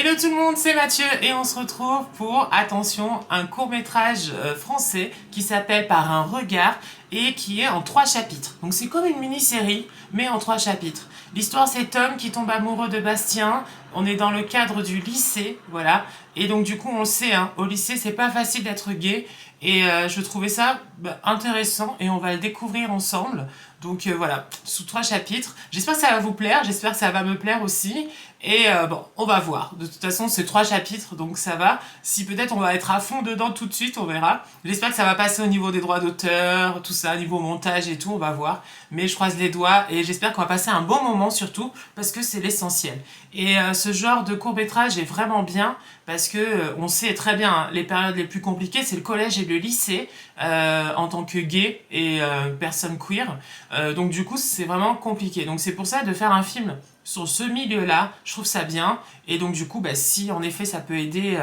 Hello tout le monde, c'est Mathieu et on se retrouve pour, attention, un court-métrage français qui s'appelle Par un regard et qui est en 3 chapitres. Donc c'est comme une mini-série, mais en 3 chapitres. L'histoire, c'est Tom qui tombe amoureux de Bastien. On est dans le cadre du lycée, voilà. Et donc du coup, on le sait, hein, au lycée, c'est pas facile d'être gay. Et je trouvais ça intéressant et on va le découvrir ensemble. Donc voilà, sous 3 chapitres. J'espère que ça va vous plaire, j'espère que ça va me plaire aussi. Et bon, on va voir. De toute façon, c'est 3 chapitres, donc ça va. Si peut-être on va être à fond dedans tout de suite, on verra. J'espère que ça va passer au niveau des droits d'auteur, tout ça, niveau montage et tout, on va voir. Mais je croise les doigts et j'espère qu'on va passer un bon moment surtout, parce que c'est l'essentiel. Et ce genre de court-métrage est vraiment bien, parce que on sait très bien, hein, les périodes les plus compliquées, c'est le collège et le lycée, en tant que gay et personne queer. Donc du coup, c'est vraiment compliqué. Donc c'est pour ça de faire un film sur ce milieu-là, je trouve ça bien. Et donc du coup, si en effet ça peut aider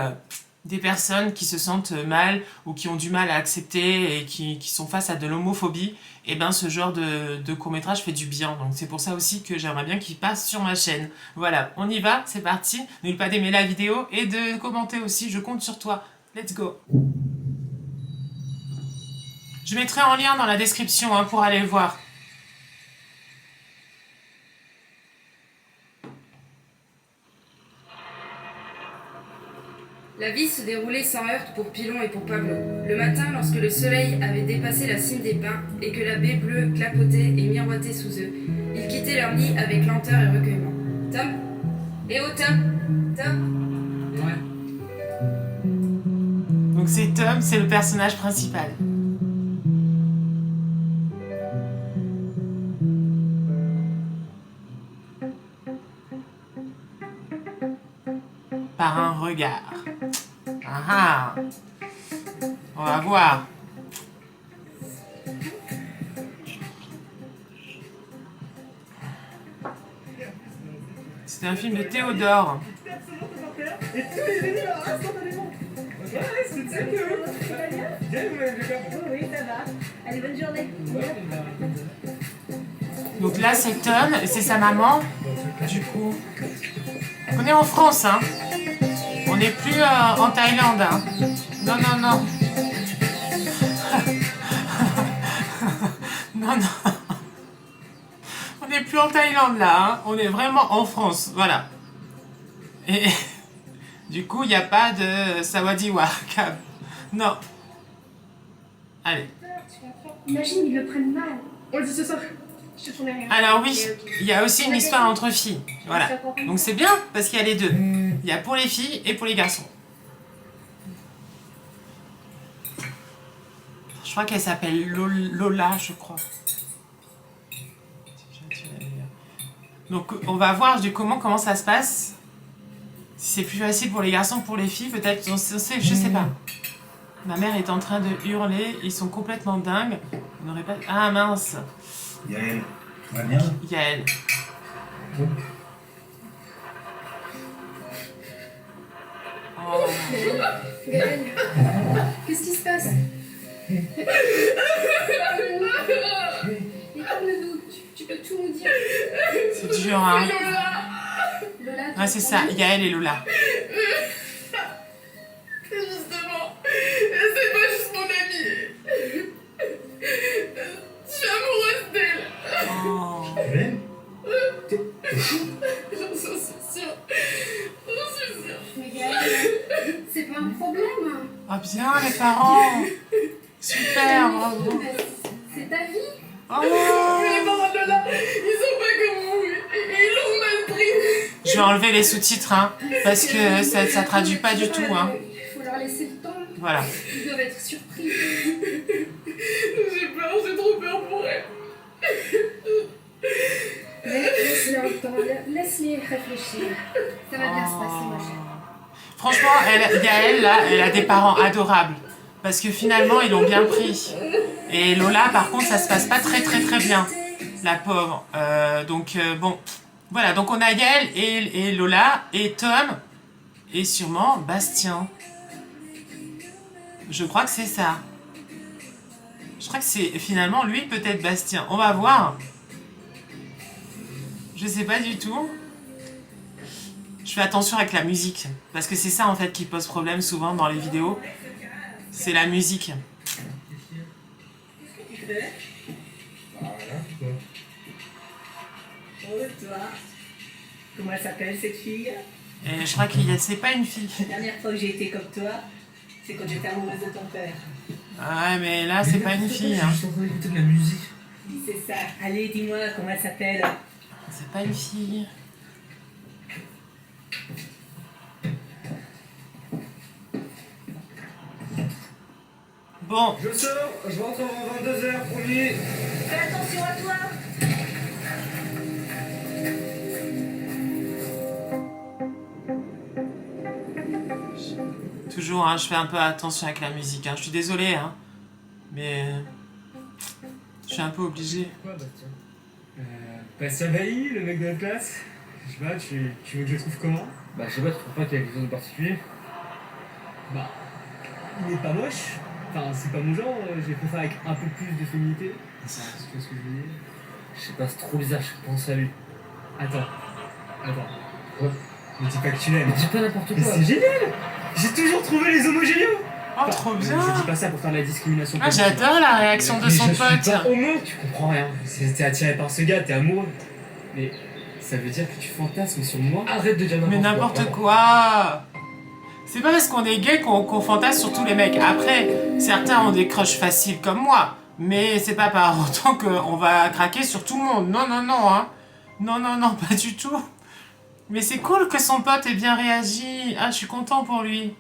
des personnes qui se sentent mal ou qui ont du mal à accepter et qui sont face à de l'homophobie, et ben ce genre de court-métrage fait du bien. Donc c'est pour ça aussi que j'aimerais bien qu'il passe sur ma chaîne. Voilà, on y va, c'est parti. N'oubliez pas d'aimer la vidéo et de commenter aussi, je compte sur toi. Let's go. Je mettrai en lien dans la description hein, pour aller le voir. La vie se déroulait sans heurts pour Pilon et pour Pablo. Le matin, lorsque le soleil avait dépassé la cime des pins et que la baie bleue clapotait et miroitait sous eux, ils quittaient leur nid avec lenteur et recueillement. Tom? Eh oh Tom? Tom? Ouais. Donc c'est Tom, c'est le personnage principal. Par un regard. Ah ah. On va voir. C'est un film de Théodore. Et tous les vélos là, instantanément. Ouais, c'est ça que... Bien, oui, ça va. Allez, bonne journée. Donc là, c'est Tom, c'est sa maman. Du coup, on est en France, hein. On n'est plus en Thaïlande, hein. Non, non, non. Non, non. On n'est plus en Thaïlande, là, hein. On est vraiment en France, voilà. Et du coup, il n'y a pas de Sawadiwa. Non. Allez. Imagine, ils le prennent mal. On le dit ce soir. Je te promets rien. Alors oui, il y a aussi une histoire entre filles. Voilà. Donc c'est bien, parce qu'il y a les deux. Il y a pour les filles et pour les garçons. Je crois qu'elle s'appelle Lola, je crois. Donc on va voir du comment ça se passe. Si c'est plus facile pour les garçons que pour les filles, peut-être, je sais pas. Ma mère est en train de hurler, ils sont complètement dingues. On n'aurait pas... Ah mince. Yael, tu vas bien? Yael. Oh. Gaël, qu'est-ce qui se passe? Et parle-nous, tu peux tout nous dire. C'est dur, hein. Lola, Ouais, c'est ça, Yael et Lola. Justement, c'est pas juste mon amie. Je suis amoureuse d'elle. Oh. J'en suis sûre. J'en suis sûre. mais Gaël, c'est pas un problème. Ah bien, les parents. Super, bravo. C'est ta vie. Oh. Mais les parents de Lola, ils sont pas comme vous. Ils l'ont mal pris. Je vais enlever les sous-titres, hein, parce que ça traduit pas du tout, hein. Il faut leur laisser le temps. Voilà. Ils doivent être surpris. J'ai peur, j'ai trop peur pour elle. Laisse-leur le temps, laisse-les réfléchir. Ça va bien se passer, ma chère. Franchement, Yael, là, elle a des parents adorables. Parce que finalement, ils l'ont bien pris. Et Lola, par contre, ça se passe pas très bien. La pauvre. Donc, bon. Voilà, donc on a Yael et Lola, et Tom, et sûrement Bastien. Je crois que c'est ça. Je crois que c'est finalement lui, peut-être Bastien. On va voir. Je sais pas du tout. Je fais attention avec la musique. Parce que c'est ça en fait qui pose problème souvent dans les vidéos. C'est la musique. Qu'est-ce que tu fais? Ah, rien, quoi. Oh, toi. Comment elle s'appelle cette fille? Et je crois que c'est pas une fille. La dernière fois que j'ai été comme toi, c'est quand j'étais amoureuse de ton père. Ah ouais, mais là, c'est pas une fille. Hein. Je suis en train d'écouter de la musique. Oui, c'est ça. Allez, dis-moi comment elle s'appelle. C'est pas une fille. Bon, Je sors, je rentre avant 22h, promis. Fais attention à toi. toujours, hein, je fais un peu attention avec la musique. Hein. Je suis désolée, hein, mais je suis un peu obligée. Quoi, Bastien Bastien Bailly, le mec de la classe. Je sais pas, tu veux que je le trouve comment? Bah, je sais pas, tu trouves pas qu'il y a quelque chose de particulier? Bah, il est pas moche. Enfin, c'est pas mon genre, j'ai préféré avec un peu plus de féminité. Tu vois ce que je veux dire? Je sais pas, c'est trop bizarre, je pense à lui. Attends. Quoi? Ne dis pas que tu l'aimes. Dis pas n'importe quoi. C'est génial! J'ai toujours trouvé les homos géniaux! Oh, trop bien! Je dis pas ça pour faire de la discrimination. Ah, j'adore la réaction de son pote. Homo, tu comprends rien. T'es attiré par ce gars, t'es amoureux. Mais ça veut dire que tu fantasmes sur moi? Arrête de dire n'importe quoi. Mais n'importe quoi! C'est pas parce qu'on est gay qu'on fantasme sur tous les mecs. Après, certains ont des crushs faciles comme moi. Mais c'est pas par autant qu'on va craquer sur tout le monde. Non, non, non, hein. Non, non, non, pas du tout. Mais c'est cool que son pote ait bien réagi. Ah, je suis content pour lui.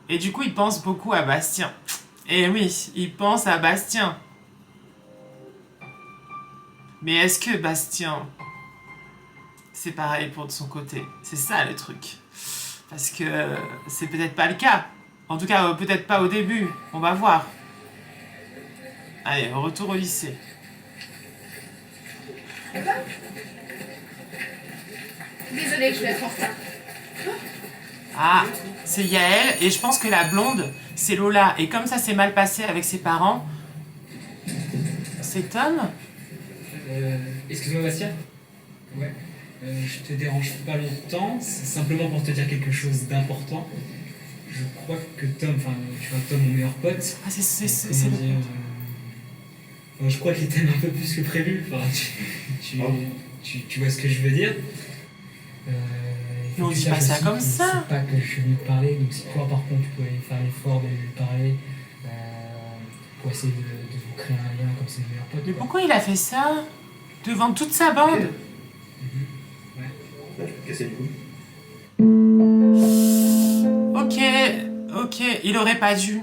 Et du coup, il pense beaucoup à Bastien. Et oui, il pense à Bastien. Mais est-ce que Bastien, c'est pareil pour de son côté? C'est ça le truc. Parce que c'est peut-être pas le cas. En tout cas, peut-être pas au début. On va voir. Allez, retour au lycée. Désolée, je vais être en retard. Ah, c'est Yael. Et je pense que la blonde, c'est Lola. Et comme ça s'est mal passé avec ses parents, c'est Tom. Excuse-moi Bastien. Ouais. Je te dérange pas longtemps, c'est simplement pour te dire quelque chose d'important. Je crois que Tom, enfin tu vois Tom mon meilleur pote. Ah, c'est Comment dire, enfin, je crois qu'il t'aime un peu plus que prévu. Enfin, tu vois ce que je veux dire. Mais on dit pas ça comme ça. C'est pas que je suis venu te parler, donc si toi par contre tu peux aller faire l'effort de lui parler pour essayer de vous créer un lien comme c'est le meilleur pote. Mais pourquoi il a fait ça? Devant toute sa bande? Casser du coup. Ok, il aurait pas dû.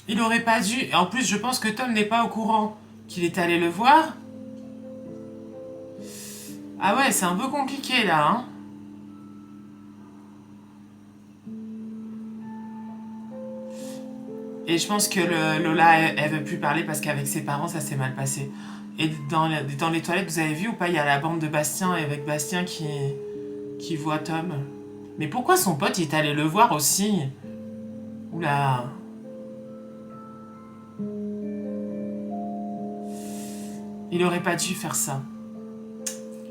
Il aurait pas dû. Et en plus, je pense que Tom n'est pas au courant qu'il est allé le voir. Ah ouais, c'est un peu compliqué là, hein. Et je pense que Lola, elle veut plus parler parce qu'avec ses parents, ça s'est mal passé. Et dans les toilettes, vous avez vu ou pas, il y a la bande de Bastien avec Bastien qui voit Tom. Mais pourquoi son pote il est allé le voir aussi? Oula. Il aurait pas dû faire ça.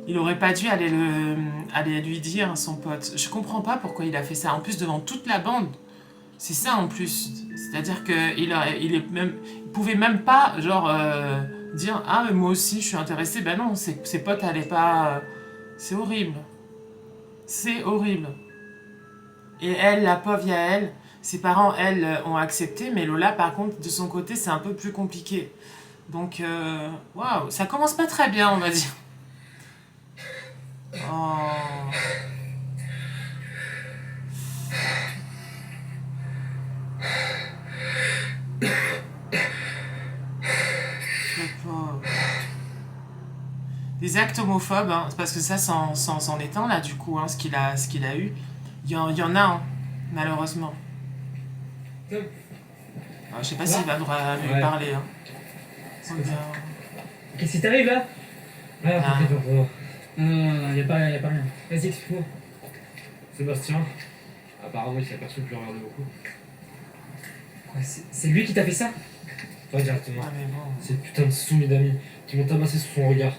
Il aurait pas dû aller lui dire à son pote. Je comprends pas pourquoi il a fait ça. En plus, devant toute la bande. C'est ça en plus. C'est-à-dire qu'il pouvait même pas, genre, dire « Ah, mais moi aussi, je suis intéressé. » Ben non, ses potes allaient pas... C'est horrible. C'est horrible. Et elle, la pauvre Yael, ses parents, elle, ont accepté. Mais Lola, par contre, de son côté, c'est un peu plus compliqué. Donc, waouh, ça commence pas très bien, on va dire. Oh... Des actes homophobes, hein, parce que ça, c'en est un, là, du coup, hein, ce qu'il a eu. Il y en a, hein, malheureusement. Alors, je sais pas s'il va droit lui parler. Hein. Qu'est-ce qui t'arrive là? Ah. Non, y a pas rien. Vas-y, explique-moi. Sébastien, apparemment il s'est aperçu que je le regardais beaucoup. Quoi, c'est lui qui t'a fait ça? Pas directement. Ah, mais bon. C'est putain de soumis d'amis qui m'ont tabassé sous son regard.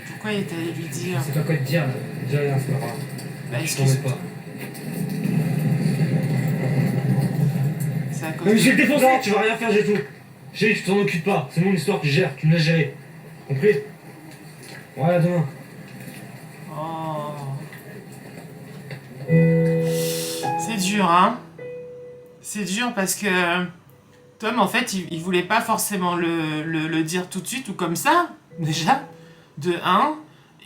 Pourquoi il est allé lui dire? C'est pas quoi te dire, là. Dis rien, c'est pas grave. Bah, Je t'en veux pas. C'est à cause Non mais de- je vais le défoncer, tu vas rien faire, j'ai tout. J'ai dit, tu t'en occupes pas, c'est mon histoire, tu gères, tu me laisses gérer. Compris? Voilà, demain. Oh. C'est dur, hein? C'est dur parce que Tom, en fait, il voulait pas forcément le dire tout de suite ou comme ça, déjà, de 1,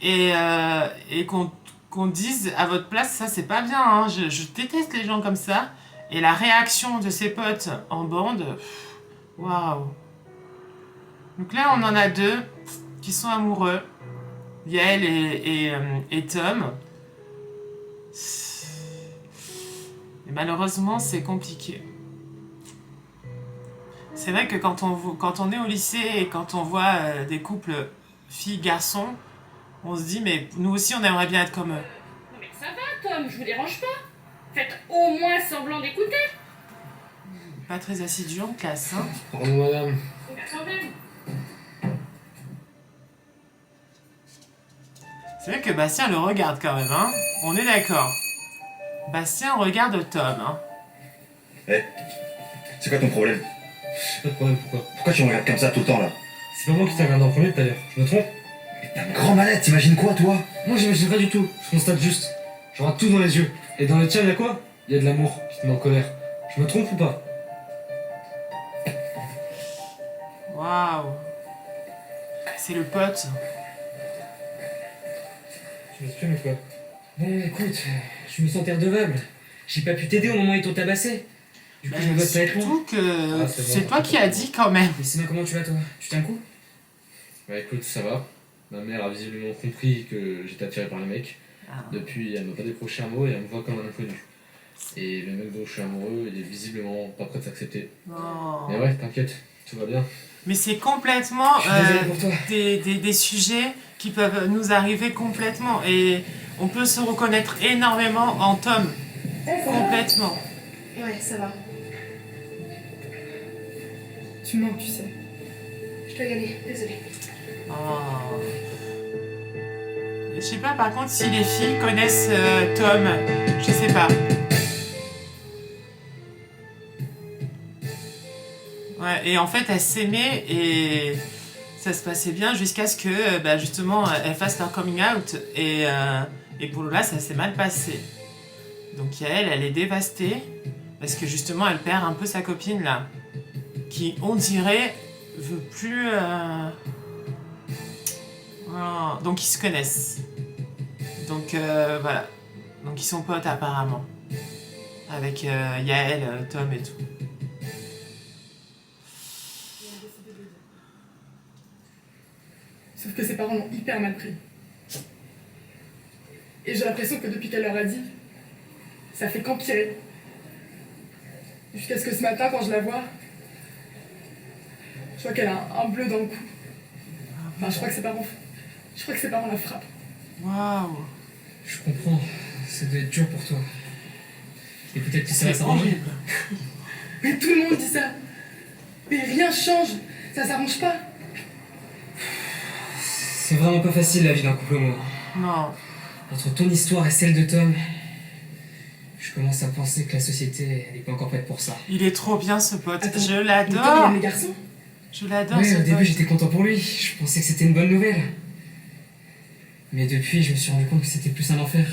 et qu'on dise à votre place, ça c'est pas bien, hein? Je déteste les gens comme ça. Et la réaction de ses potes en bande, waouh! Donc là, on en a 2 qui sont amoureux, Yael et Tom. Et malheureusement, c'est compliqué. C'est vrai que quand on est au lycée et quand on voit des couples filles-garçons, on se dit, mais nous aussi, on aimerait bien être comme eux. Non mais ça va, Tom, je vous dérange pas. Faites au moins semblant d'écouter. Pas très assidu en classe, hein? Pardon, madame. Aucun problème. C'est vrai que Bastien le regarde quand même, hein? On est d'accord. Bastien regarde Tom, hein? Eh, c'est quoi ton problème? Pas de problème, pourquoi? Pourquoi tu me regardes comme ça tout le temps là? C'est pas moi qui t'ai regardé en premier tout à l'heure, je me trompe? Mais t'es un grand malade, t'imagines quoi toi? Moi j'imagine pas du tout, je constate juste. Je vois tout dans les yeux. Et dans les tiens, y'a quoi? Y'a de l'amour qui te met en colère. Je me trompe ou pas? Waouh! C'est le pote. Tu m'exprimes ou quoi? Bon, écoute, je me sens redevable. J'ai pas pu t'aider au moment où ils t'ont tabassé. Du coup, je me bosse pas avec moi. Surtout que Ah, c'est bon. c'est toi qui as dit quand même. Mais Sima, comment tu vas toi? Tu tiens le coup? Bah écoute, ça va. Ma mère a visiblement compris que j'étais attiré par les mecs. Ah. Depuis, elle m'a pas décroché un mot et elle me voit comme un inconnu. Et le mec dont je suis amoureux, il est visiblement pas prêt de s'accepter. Non. Mais ouais, t'inquiète, tout va bien. Mais c'est complètement Je suis désolé pour toi. des sujets qui peuvent nous arriver complètement. Et on peut se reconnaître énormément en Tom. Complètement. Ouais, ça va. Tu mens, tu sais. Je dois y aller, désolée. Oh. Je sais pas par contre si les filles connaissent Tom. Je sais pas. Ouais, et en fait elles s'aimaient et ça se passait bien jusqu'à ce que bah, justement elles fassent leur coming out et pour Lola ça s'est mal passé. Donc Yael elle est dévastée parce que justement elle perd un peu sa copine là qui on dirait veut plus voilà. Donc ils se connaissent. Donc voilà. Donc ils sont potes apparemment. Avec Yael, Tom et tout. Sauf que ses parents l'ont hyper mal pris. Et j'ai l'impression que depuis qu'elle leur a dit, ça fait qu'empirer. Jusqu'à ce que ce matin, quand je la vois, je vois qu'elle a un bleu dans le cou. Enfin, je crois que ses parents la frappent. Waouh. Je comprends, ça doit être dur pour toi. Et peut-être que ça va C'est s'arranger. horrible. Mais tout le monde dit ça. Mais rien change. Ça s'arrange pas. C'est vraiment pas facile la vie d'un couple homo. Non. Entre ton histoire et celle de Tom, je commence à penser que la société, elle est pas encore prête pour ça. Il est trop bien ce pote. Attends, Je mais Tom, il l'adore. aime les garçons. Je l'adore Ouais, ce au début pote. j'étais content pour lui, je pensais que c'était une bonne nouvelle. Mais depuis, je me suis rendu compte que c'était plus un enfer.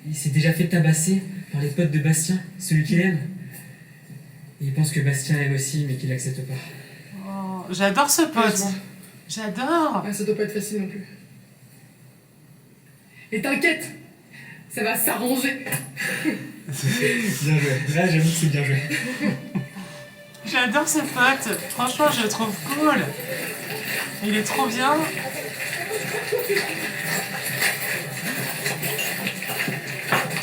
Il s'est déjà fait tabasser par les potes de Bastien, celui qu'il aime. Et il pense que Bastien aime aussi, mais qu'il l'accepte pas. Oh, j'adore ce Ouais, je pote. vois. J'adore. Ouais, ça doit pas être facile non plus. Et t'inquiète, ça va s'arranger. Bien joué, là j'avoue que c'est bien joué. J'adore ce pote. Franchement, je le trouve cool. Il est trop bien.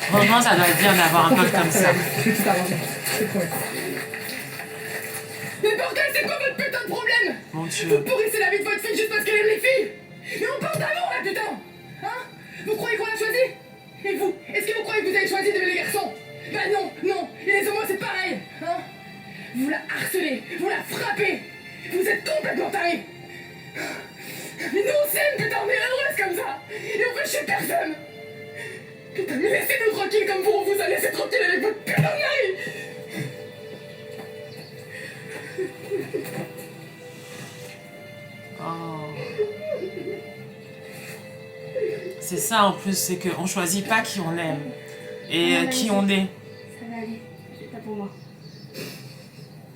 Franchement, ça doit être bien d'avoir un pote comme ça. Je vais tout arranger, je te promets. Mais bordel, c'est quoi votre putain de problème? Mon Vous Dieu. pourrissez la vie de votre fille juste parce qu'elle aime les filles. Mais on parle d'amour là, putain. Hein? Vous croyez qu'on a choisi? Et vous, est-ce que vous croyez que vous avez choisi d'aimer les garçons? Bah non, non, et les homos c'est pareil, hein? Vous la harcelez, vous la frappez. Vous êtes complètement tarés. Mais nous on s'aime, putain, on est heureuse comme ça. Et on veut chez personne. Putain, mais laissez-nous tranquilles comme vous, on vous a laissé tranquille avec votre putain de mari. Oh. C'est ça en plus, c'est qu'on choisit pas qui on aime et qui on est. Ça va aller, c'est pas pour moi.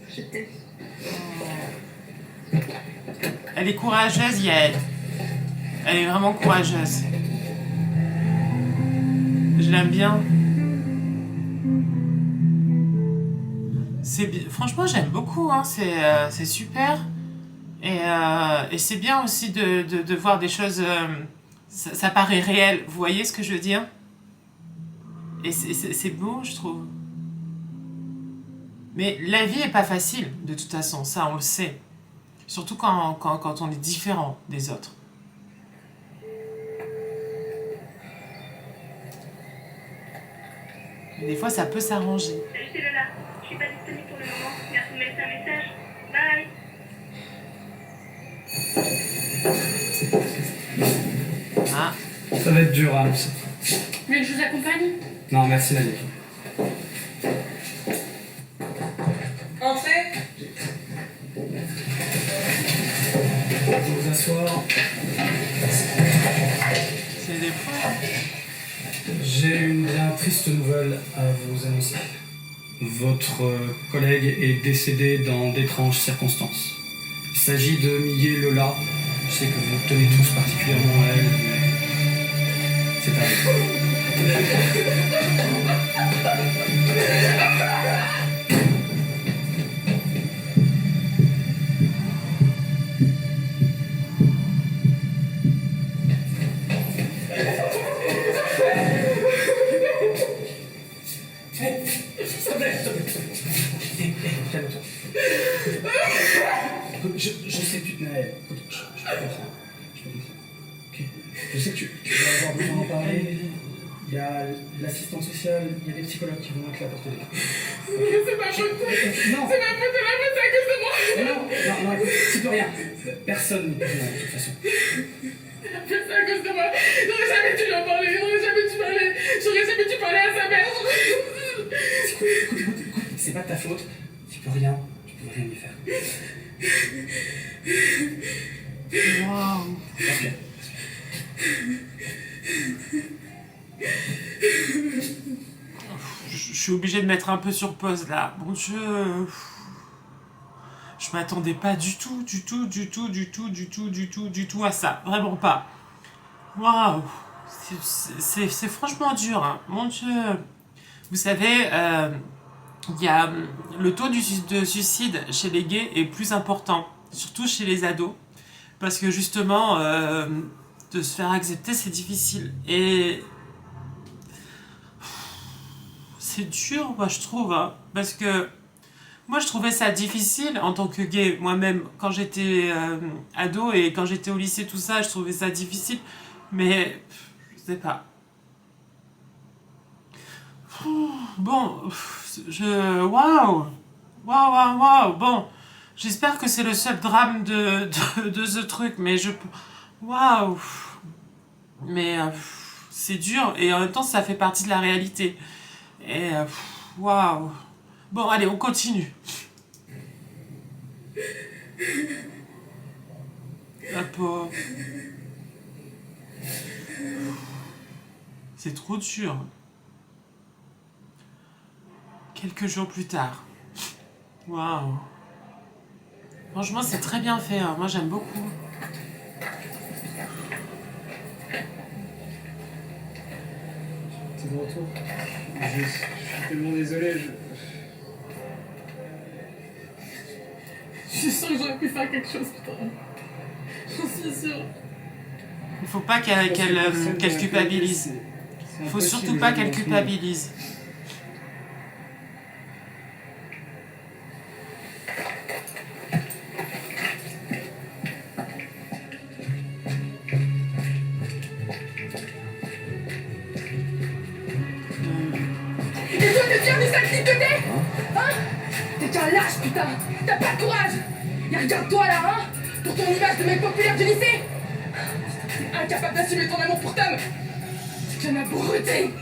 Je t'aime. Elle est courageuse, Yael. Elle est vraiment courageuse. Je l'aime bien. Franchement, j'aime beaucoup. Hein. C'est super. Et c'est bien aussi de voir des choses... ça paraît réel. Vous voyez ce que je veux dire? Et c'est beau, je trouve. Mais la vie est pas facile, de toute façon. Ça, on le sait. Surtout quand on est différent des autres. Mais des fois, ça peut s'arranger. Salut, c'est Lola. Je suis pas disponible pour le moment. Merci de me laisser un message. Bye. Ah, Ça va être dur, hein. Vous voulez que je vous accompagne? Non, merci, Nadia. Entrez. Vous asseoir. c'est des fois. J'ai une bien triste nouvelle à vous annoncer. Votre collègue est décédé dans d'étranges circonstances. Il s'agit de Millet Lola. Je sais que vous tenez tous particulièrement à elle, mais c'est à calme-toi. Je sais que tu tenais à elle. Écoute, je peux comprendre. Ok. Je sais que tu vas avoir besoin d'en parler. Il y a l'assistante sociale, il y a des psychologues qui vont être là pour t'aider. C'est ma faute. Non, C'est ma faute, c'est à cause de moi. non, écoute, tu peux rien. Personne ne peut rien de toute façon. C'est à cause de moi. J'aurais jamais dû lui en parler. J'aurais jamais dû parler à sa mère. Écoute, c'est pas de ta faute. Tu peux rien lui faire. Waouh. Respire. Je suis obligée de mettre un peu sur pause là. Mon Dieu. Je m'attendais pas du tout à ça. Vraiment pas. Waouh. C'est franchement dur. Hein. Mon Dieu. Vous savez, il y a le taux de suicide chez les gays est plus important. Surtout chez les ados. Parce que justement, de se faire accepter, c'est difficile. Et c'est dur, moi, je trouve. Hein, parce que moi, je trouvais ça difficile en tant que gay. Moi-même, quand j'étais ado et quand j'étais au lycée, tout ça, je trouvais ça difficile. Mais, je sais pas. Bon, Waouh. Bon, j'espère que c'est le seul drame de ce truc, mais waouh. Mais c'est dur et en même temps, ça fait partie de la réalité. Et waouh. Bon, allez, on continue. La pauvre. C'est trop dur. Quelques jours plus tard. Waouh. Franchement, c'est très bien fait. Hein. Moi, j'aime beaucoup. C'est de retour. Je suis tellement désolé. Je suis sûre que j'aurais pu faire quelque chose, putain. J'en suis sûre. Il faut pas qu'elle culpabilise. Il faut surtout pas qu'elle culpabilise. Et toi, t'es fier du sale type que t'es? Hein? T'es qu'un lâche, putain. T'as pas de courage. Et regarde-toi là, hein? Pour ton image de mec populaire du lycée. incapable d'assumer ton amour pour Tom. Tu m'as brouté.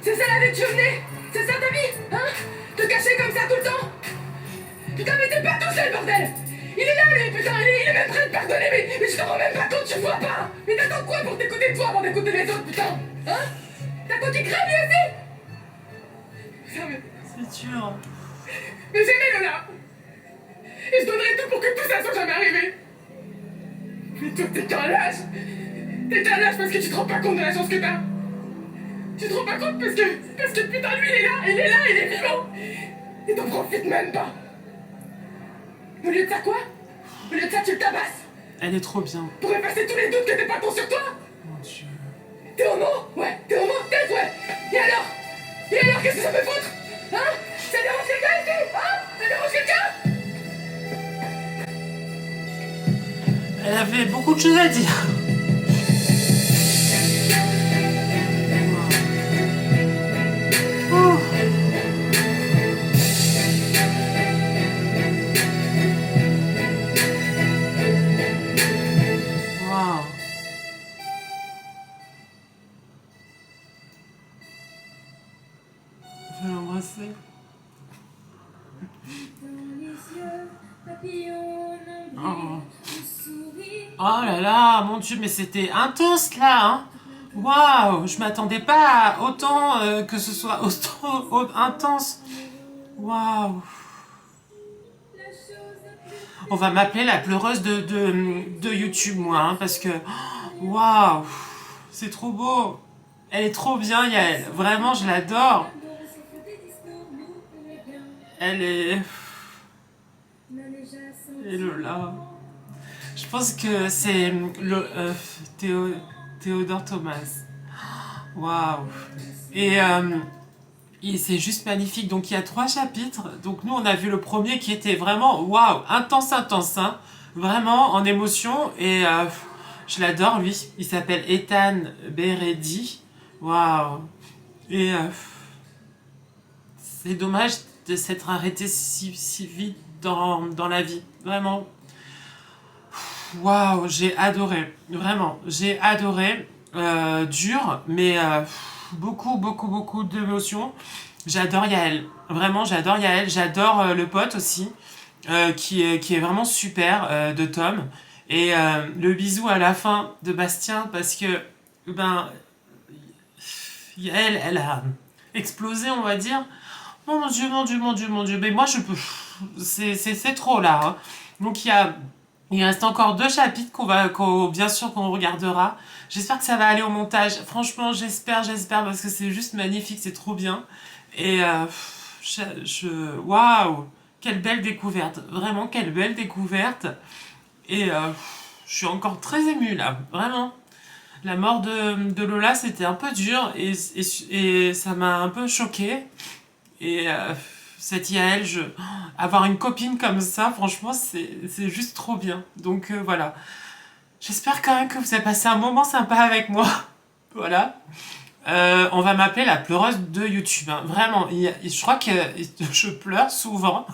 C'est ça la vie que tu menais? C'est ça ta vie? Hein? Te cacher comme ça tout le temps? Putain, mais t'es pas tout seul, bordel! Il est là, lui, putain, il est même prêt à te pardonner, mais je te rends même pas compte, tu vois pas! Mais t'attends quoi pour t'écouter toi avant d'écouter les autres, putain? Hein? T'as quoi qui crève, lui aussi? Putain, mais... C'est dur. Mais j'aimais Lola! Et je donnerais tout pour que tout ça soit jamais arrivé! Mais toi, t'es qu'un lâche! T'es qu'un lâche parce que tu te rends pas compte de la chance que t'as! Tu te rends pas compte parce que putain, lui, il est vivant! Et t'en profites même pas! Au lieu de ça, quoi? Au lieu de ça, tu le tabasses! Elle est trop bien. Pour effacer tous les doutes que tes patons sur toi! Mon Dieu. T'es homo? Ouais, t'es homo, peut-être, ouais! Et alors, qu'est-ce que ça peut foutre? Hein? Ça dérange quelqu'un ici? Hein? Ça dérange quelqu'un? Elle avait beaucoup de choses à dire. Oh. Wow. Je vais l'embrasser. Oh. Oh là là, mon Dieu, mais c'était intense là, hein. Waouh, je m'attendais pas à autant que ce soit autant intense. Waouh. On va m'appeler la pleureuse de YouTube, moi, hein, parce que... Waouh, c'est trop beau. Elle est trop bien, Yael. Vraiment, je l'adore. Elle est... Et Lola. Je pense que c'est Théodore Thomas. Waouh. Et c'est juste magnifique. Donc il y a 3 chapitres. Donc nous on a vu le premier qui était vraiment waouh, intense, hein. Vraiment en émotion. Et je l'adore lui. Il s'appelle Ethan Beredi. Waouh. Et c'est dommage de s'être arrêté si vite dans la vie. Vraiment. Waouh, j'ai adoré. Vraiment, j'ai adoré. Dur, mais beaucoup d'émotions. J'adore Yael. Vraiment, j'adore Yael. J'adore le pote aussi, qui est vraiment super, de Tom. Et le bisou à la fin de Bastien, parce que, ben, Yael, elle a explosé, on va dire. Oh mon Dieu, mon Dieu, mon Dieu, mon Dieu. Mais moi, je peux... C'est trop, là. Hein. Donc, il reste encore 2 chapitres bien sûr qu'on regardera. J'espère que ça va aller au montage. Franchement, j'espère, parce que c'est juste magnifique, c'est trop bien. Et waouh, quelle belle découverte. Vraiment, quelle belle découverte. Et je suis encore très émue là, vraiment. La mort de Lola, c'était un peu dur et ça m'a un peu choquée. Et cette Yael, avoir une copine comme ça, franchement, c'est juste trop bien. Donc voilà. J'espère quand même que vous avez passé un moment sympa avec moi. Voilà. On va m'appeler la pleureuse de YouTube. Hein. Vraiment, je crois que je pleure souvent.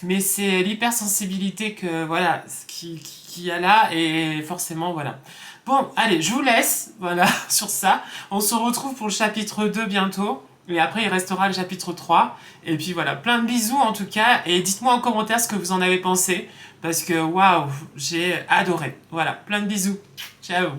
Mais c'est l'hypersensibilité voilà, qu'il y a là. Et forcément, voilà. Bon, allez, je vous laisse. Voilà, sur ça. On se retrouve pour le chapitre 2 bientôt. Et après, il restera le chapitre 3. Et puis voilà, plein de bisous en tout cas. Et dites-moi en commentaire ce que vous en avez pensé. Parce que waouh, j'ai adoré. Voilà, plein de bisous. Ciao.